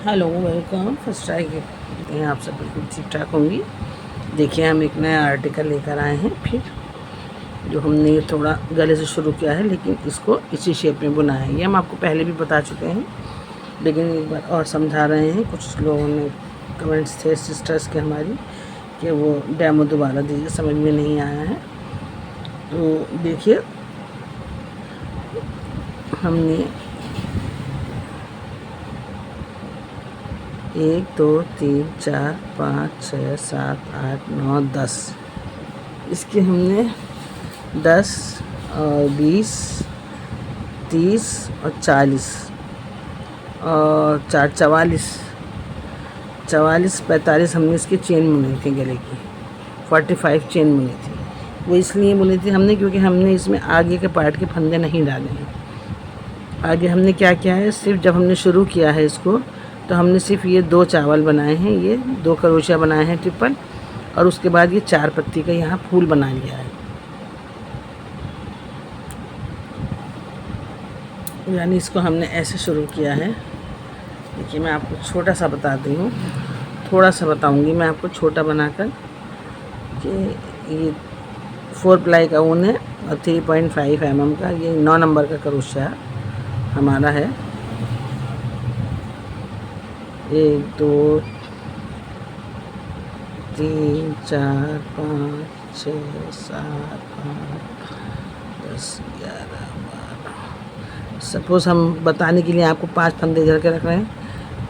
Hello, welcome. First try करते हैं, आप सब बिल्कुल ठीक ठाक होंगी। देखिए, हम एक नया आर्टिकल लेकर आए हैं फिर, जो हमने ये थोड़ा गले से शुरू किया है, लेकिन इसको इसी शेप में बुना है। ये हम आपको पहले भी बता चुके हैं, लेकिन एक बार और समझा रहे हैं। कुछ लोगों ने कमेंट्स थे सिस्टर्स के हमारी, कि वो डेमो दोबारा दीजिए, समझ में नहीं आया है। तो देखिए, हमने 1 2 3 4 5 6 7 8 9 10, इसके हमने 10 और 20 30 और 40 और 4 44 45 हमने इसकी चेन बुनी थी गले की। 45 चेन बुनी थी। वो इसलिए बुनी थी हमने क्योंकि हमने इसमें आगे के पार्ट के फंदे नहीं डाले हैं। आगे हमने क्या किया है, सिर्फ जब हमने शुरू किया है इसको, तो हमने सिर्फ ये 2 चावल बनाए हैं, ये 2 क्रोशिया बनाए हैं ट्रिपल, और उसके बाद ये 4 पत्ती का यहाँ फूल बना लिया है। यानी इसको हमने ऐसे शुरू किया है। देखिए, मैं आपको छोटा सा बताती हूँ, थोड़ा सा बताऊँगी मैं आपको छोटा बनाकर, कि ये 4 प्लाई का ऊन है और 3.5 mm का ये 9 नंबर का क्रोशिया हमारा है। 1 2 3 4 5 6 7 8 10 11 12। सपोज़ हम बताने के लिए आपको 5 फंदे इधर के रख रहे हैं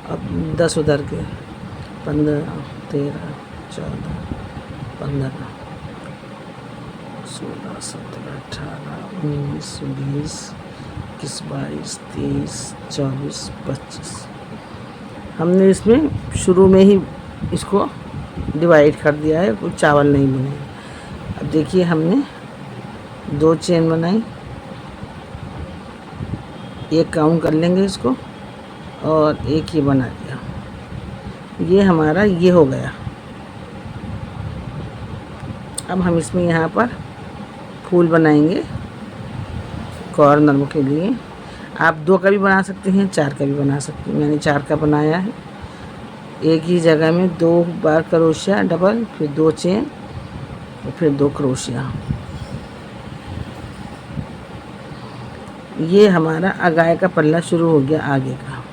और 10 उधर के। 15 13 14 15 16 17 18 19 20 21 22 23 24 25। हमने इसमें शुरू में ही इसको डिवाइड कर दिया है, कोई चावल नहीं बुने। अब देखिए, हमने 2 चेन बनाई, एक काउंट कर लेंगे इसको, और एक ही बना दिया। ये हमारा ये हो गया। अब हम इसमें यहाँ पर फूल बनाएंगे कॉर्नर के लिए। आप 2 का भी बना सकते हैं, 4 का भी बना सकते हैं। मैंने 4 का बनाया है। एक ही जगह में 2 बार क्रोशिया डबल, फिर 2 चेन और फिर 2 क्रोशिया। ये हमारा आगे का पल्ला शुरू हो गया आगे का।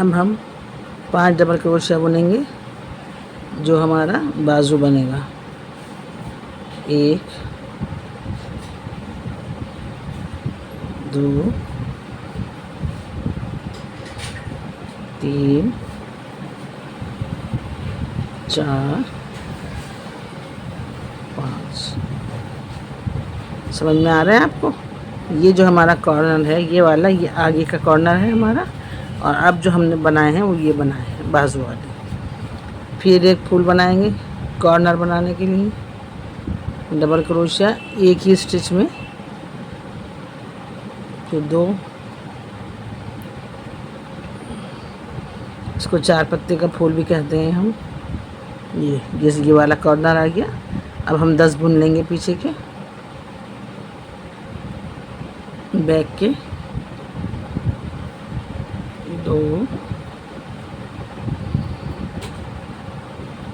अब हम 5 डबल क्रोशिया बुनेंगे, जो हमारा बाजू बनेगा। 1 2 3 4 5। समझ में आ रहा है आपको? ये जो हमारा कॉर्नर है, ये वाला, ये आगे का कॉर्नर है हमारा। और अब जो हमने बनाए हैं वो ये बनाए हैं बाजू वाले। फिर एक फूल बनाएंगे कॉर्नर बनाने के लिए, डबल क्रोशिया एक ही स्टिच में, फिर 2, इसको 4 पत्ते का फूल भी कहते हैं हम। ये वाला कॉर्नर आ गया। अब हम 10 बुन लेंगे पीछे के, बैक के। 2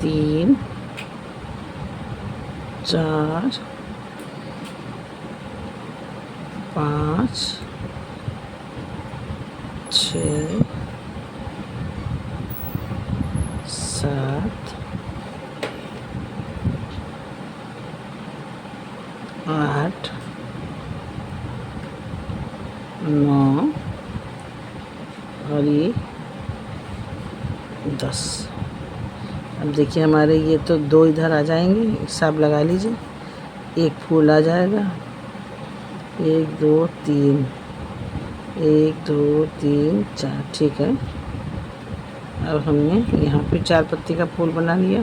3 4 5 6 7 8 9 और ये 10। अब देखिए, हमारे ये तो 2 इधर आ जाएंगे, हिसाब लगा लीजिए। एक फूल आ जाएगा, 1 2 3, 1 2 3 4, ठीक है। अब हमने यहाँ पे 4 पत्ती का फूल बना लिया।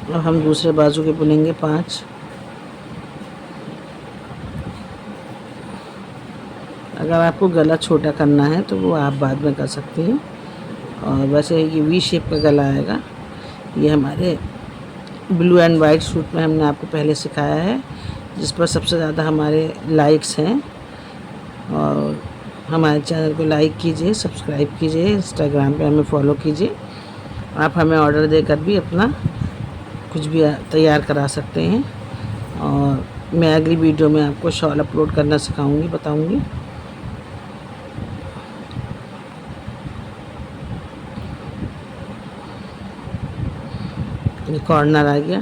अब हम दूसरे बाजू के बुनेंगे 5। अगर आपको गला छोटा करना है तो वो आप बाद में कर सकती हैं। और वैसे ये वी शेप का गला आएगा। ये हमारे ब्लू एंड वाइट सूट में हमने आपको पहले सिखाया है, जिस पर सबसे ज़्यादा हमारे लाइक्स हैं। और हमारे चैनल को लाइक कीजिए, सब्सक्राइब कीजिए, इंस्टाग्राम पे हमें फॉलो कीजिए। आप हमें ऑर्डर देकर भी अपना कुछ भी तैयार करा सकते हैं। और मैं अगली वीडियो में आपको शॉल अपलोड करना सिखाऊंगी, बताऊंगी। ये कॉर्नर आ गया।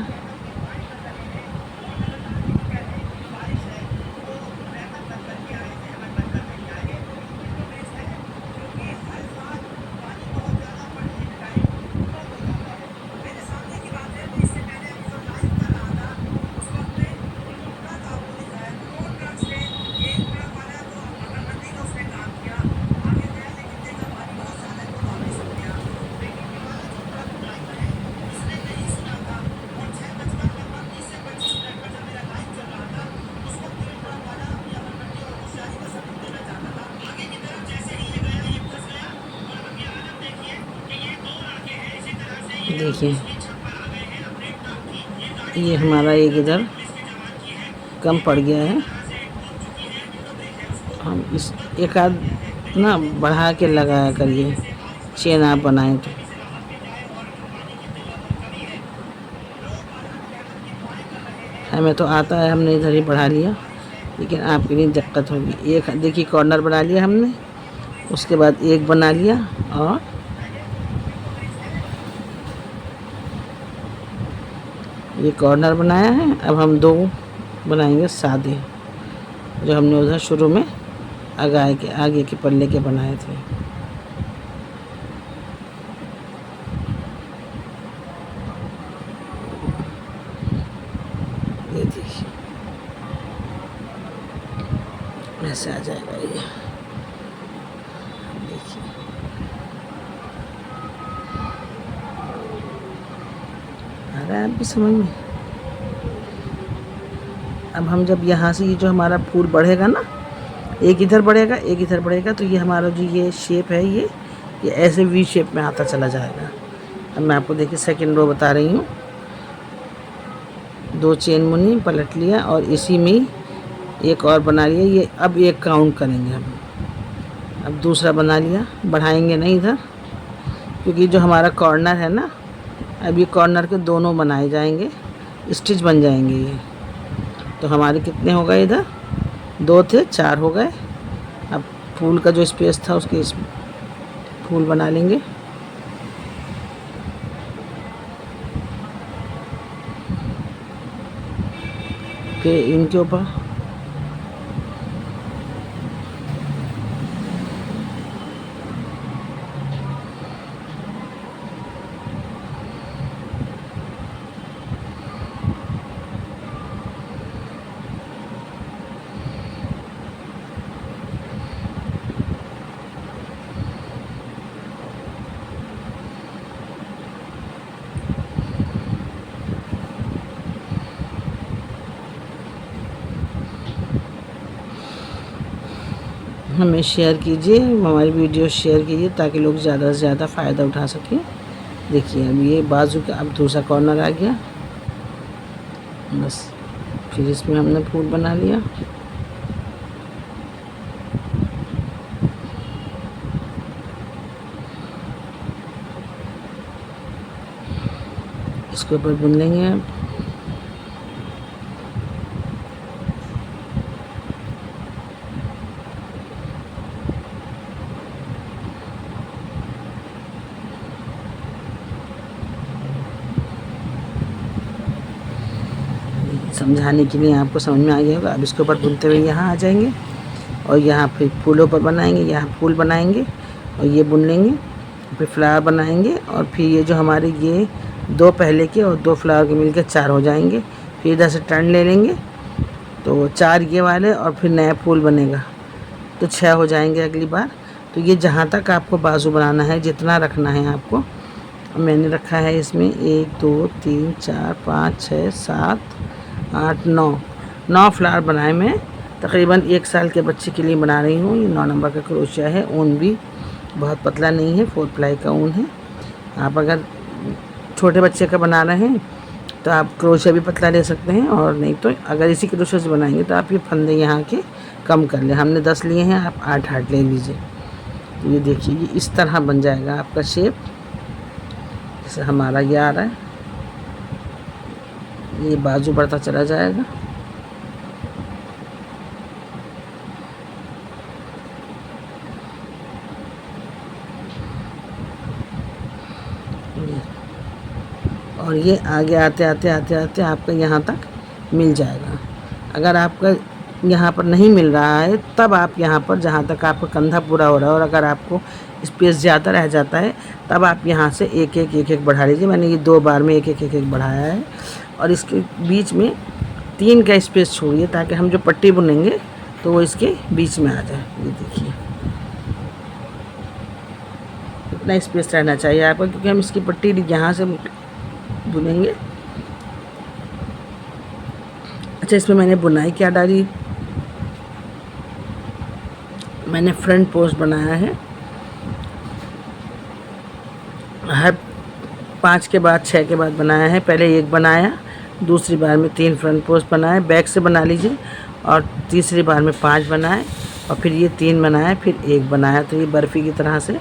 देखिए ये हमारा एक इधर कम पड़ गया है। हम इस एक आध ना बढ़ा के लगाया करिए, चेन आप बनाएं तो। हमें तो आता है, हमने इधर ही बढ़ा लिया, लेकिन आपके लिए दिक्कत होगी। एक देखिए कॉर्नर बना लिया हमने, उसके बाद एक बना लिया और ये कॉर्नर बनाया है। अब हम दो बनाएंगे सादे, जो हमने उधर शुरू में आगे के पल्ले के बनाए थे। ये देखिए ऐसे आ जाएगा ये, देखिए आ रहा है आपकी समझ में। अब हम जब यहाँ से ये जो हमारा फूल बढ़ेगा ना, एक इधर बढ़ेगा एक इधर बढ़ेगा, तो ये हमारा जो ये शेप है ये ऐसे वी शेप में आता चला जाएगा। अब मैं आपको देखिए सेकंड रो बता रही हूँ। 2 चेन मुनी पलट लिया और इसी में एक और बना लिया। ये अब एक काउंट करेंगे हम। अब दूसरा बना लिया, बढ़ाएंगे नहीं इधर, क्योंकि जो हमारा कॉर्नर है ना, अब ये कॉर्नर के दोनों बनाए जाएंगे, स्टिच बन जाएंगे ये। तो हमारे कितने हो गए इधर, 2 थे 4 हो गए। अब फूल का जो स्पेस था उसके इस फूल बना लेंगे। फिर इनके ऊपर हमें शेयर कीजिए, हमारी वीडियो शेयर कीजिए, ताकि लोग ज़्यादा से ज़्यादा फ़ायदा उठा सकें। देखिए अब ये बाजू का अब दूसरा कॉर्नर आ गया, बस फिर इसमें हमने फूल बना लिया। इसके ऊपर बुन लेंगे अब। समझाने के लिए आपको समझ में आ गया होगा। अब इसके ऊपर बुनते हुए यहाँ आ जाएंगे और यहाँ फिर फूलों पर बनाएंगे, यहाँ फूल बनाएंगे और ये बुन लेंगे, फिर फ्लावर बनाएंगे और फिर ये जो हमारे ये 2 पहले के और 2 फ्लावर के मिलकर 4 हो जाएंगे। फिर इधर से टर्न ले लेंगे तो 4 ये वाले और फिर नया फूल बनेगा तो 6 हो जाएंगे अगली बार। तो ये जहाँ तक आपको बाजू बनाना है, जितना रखना है आपको, मैंने रखा है इसमें 1 2 3 4 5 6 7 8 9 फ्लावर बनाए। मैं तकरीबन 1 साल के बच्चे के लिए बना रही हूँ। ये 9 नंबर का क्रोशिया है, ऊन भी बहुत पतला नहीं है, 4 प्लाई का ऊन है। आप अगर छोटे बच्चे का बना रहे हैं तो आप क्रोशे भी पतला ले सकते हैं, और नहीं तो अगर इसी क्रोशे से बनाएंगे तो आप ये फंदे यहाँ के कम कर लें। हमने 10 लिए हैं, आप 8 ले लीजिए। तो ये देखिए ये इस तरह बन जाएगा आपका शेप, जैसे हमारा ये आ रहा है, ये बाजू बढ़ता चला जाएगा। और ये आगे आते आते आते आते आपका यहाँ तक मिल जाएगा। अगर आपका यहाँ पर नहीं मिल रहा है तब आप यहाँ पर जहाँ तक आपका कंधा पूरा हो रहा है, और अगर आपको स्पेस ज़्यादा रह जाता है तब आप यहाँ से एक एक बढ़ा लीजिए। मैंने ये 2 बार में एक एक बढ़ाया है। और इसके बीच में 3 का स्पेस छोड़िए ताकि हम जो पट्टी बुनेंगे तो वो इसके बीच में आ जाए। ये देखिए इतना स्पेस रहना चाहिए आपका, क्योंकि हम इसकी पट्टी यहाँ से बुनेंगे। अच्छा, इसमें मैंने बुनाई क्या डाली, मैंने फ्रंट पोस्ट बनाया है। हर 5 के बाद 6 के बाद बनाया है। पहले 1 बनाया, दूसरी बार में 3 फ्रंट पोस्ट बनाए, बैक से बना लीजिए, और तीसरी बार में 5 बनाए, और फिर ये 3 बनाए, फिर 1 बनाया। तो ये बर्फ़ी की तरह से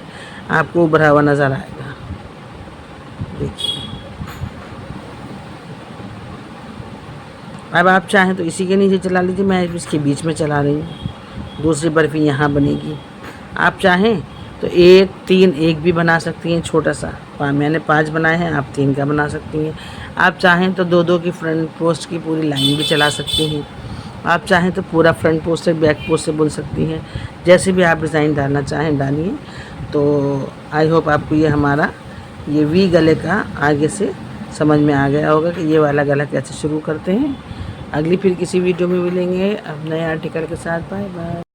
आपको उभरा हुआ नज़र आएगा। देखिए अब आप चाहें तो इसी के नीचे चला लीजिए, मैं इसके बीच में चला रही हूँ। दूसरी बर्फ़ी यहाँ बनेगी। आप चाहें तो 1 3 1 भी बना सकती हैं, छोटा सा। मैंने 5 बनाए हैं, आप 3 का बना सकती हैं। आप चाहें तो 2 की फ्रंट पोस्ट की पूरी लाइन भी चला सकती हैं। आप चाहें तो पूरा फ्रंट पोस्ट से बैक पोस्ट से बुन सकती हैं। जैसे भी आप डिज़ाइन डालना चाहें डालिए। तो आई होप आपको ये हमारा ये वी गले का आगे से समझ में आ गया होगा कि ये वाला गला कैसे शुरू करते हैं। अगली फिर किसी वीडियो में मिलेंगे अब नए आर्टिकल के साथ। Bye bye.